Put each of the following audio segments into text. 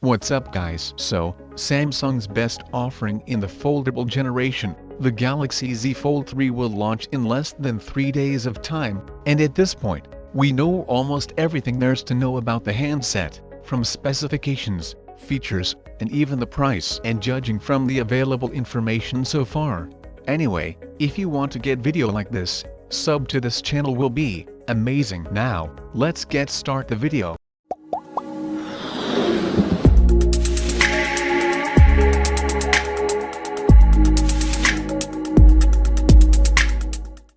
What's up guys? So, Samsung's best offering in the foldable generation, the Galaxy Z Fold 3 will launch in less than 3 days of time, and at this point, we know almost everything there's to know about the handset, from specifications, features, and even the price. And judging from the available information so far. Anyway, if you want to get video like this, sub to this channel will be amazing. Now, let's get start the video.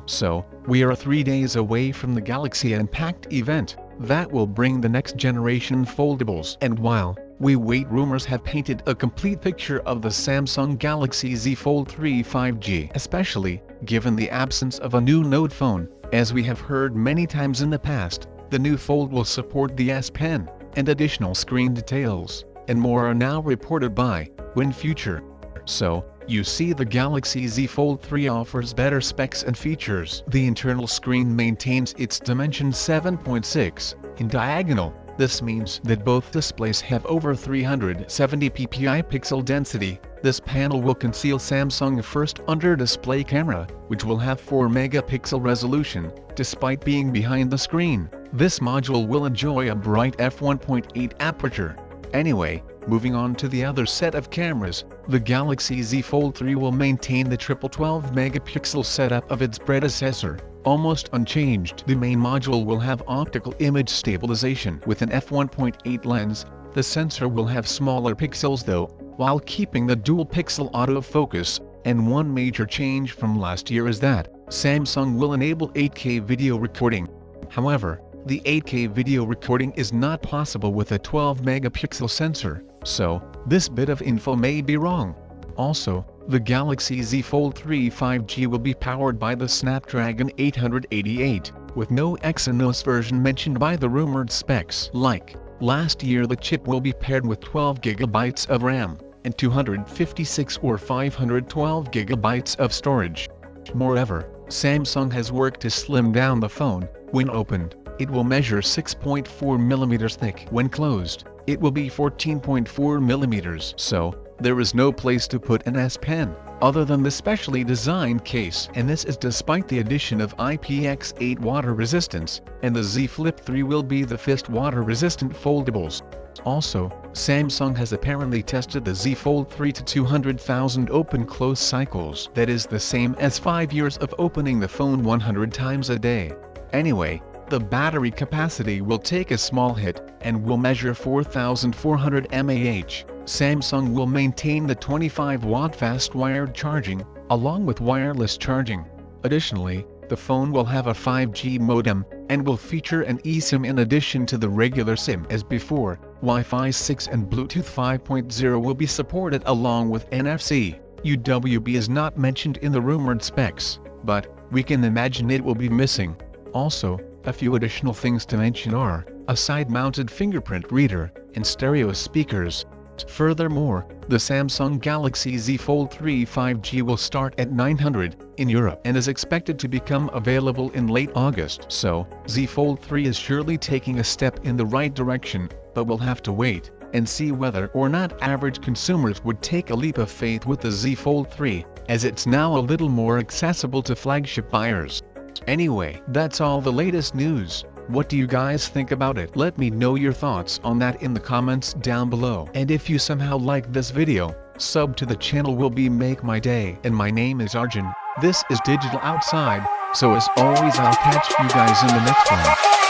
So, we are 3 days away from the Galaxy Unpacked event that will bring the next generation foldables. And while we wait, rumors have painted a complete picture of the Samsung Galaxy Z Fold 3 5G, especially given the absence of a new Note phone. As we have heard many times in the past, the new Fold will support the S Pen, and additional screen details, and more are now reported by WinFuture. So, you see, the Galaxy Z Fold 3 offers better specs and features. The internal screen maintains its dimension 7.6 in diagonal. This means that both displays have over 370 ppi pixel density. This panel will conceal Samsung's first under-display camera, which will have 4 megapixel resolution, despite being behind the screen. This module will enjoy a bright f1.8 aperture. Anyway, moving on to the other set of cameras, the Galaxy Z Fold 3 will maintain the triple 12 megapixel setup of its predecessor, almost unchanged. The main module will have optical image stabilization with an f1.8 lens. The sensor will have smaller pixels though, while keeping the dual pixel autofocus. And one major change from last year is that Samsung will enable 8K video recording. However, the 8K video recording is not possible with a 12 megapixel sensor, so this bit of info may be wrong. Also, the Galaxy Z Fold 3 5G will be powered by the Snapdragon 888, with no Exynos version mentioned by the rumored specs. Like last year, the chip will be paired with 12 GB of RAM, and 256 or 512 GB of storage. Moreover, Samsung has worked to slim down the phone. When opened, it will measure 6.4 mm thick. When closed, it will be 14.4 mm. So, there is no place to put an S Pen, other than the specially designed case. And this is despite the addition of IPX8 water resistance, and the Z Flip 3 will be the first water-resistant foldables. Also, Samsung has apparently tested the Z Fold 3 to 200,000 open-close cycles. That is the same as 5 years of opening the phone 100 times a day. Anyway, the battery capacity will take a small hit, and will measure 4,400 mAh. Samsung will maintain the 25-watt fast wired charging, along with wireless charging. Additionally, the phone will have a 5G modem, and will feature an eSIM in addition to the regular SIM. As before, Wi-Fi 6 and Bluetooth 5.0 will be supported along with NFC. UWB is not mentioned in the rumored specs, but we can imagine it will be missing. Also, a few additional things to mention are a side-mounted fingerprint reader and stereo speakers. Furthermore, the Samsung Galaxy Z Fold 3 5G will start at $900 in Europe and is expected to become available in late August. So, Z Fold 3 is surely taking a step in the right direction, but we'll have to wait and see whether or not average consumers would take a leap of faith with the Z Fold 3, as it's now a little more accessible to flagship buyers. Anyway, that's all the latest news. What do you guys think about it? Let me know your thoughts on that in the comments down below. And if you somehow like this video, sub to the channel will be make my day. And my name is Arjun. This is Digital Outside, so as always I'll catch you guys in the next one.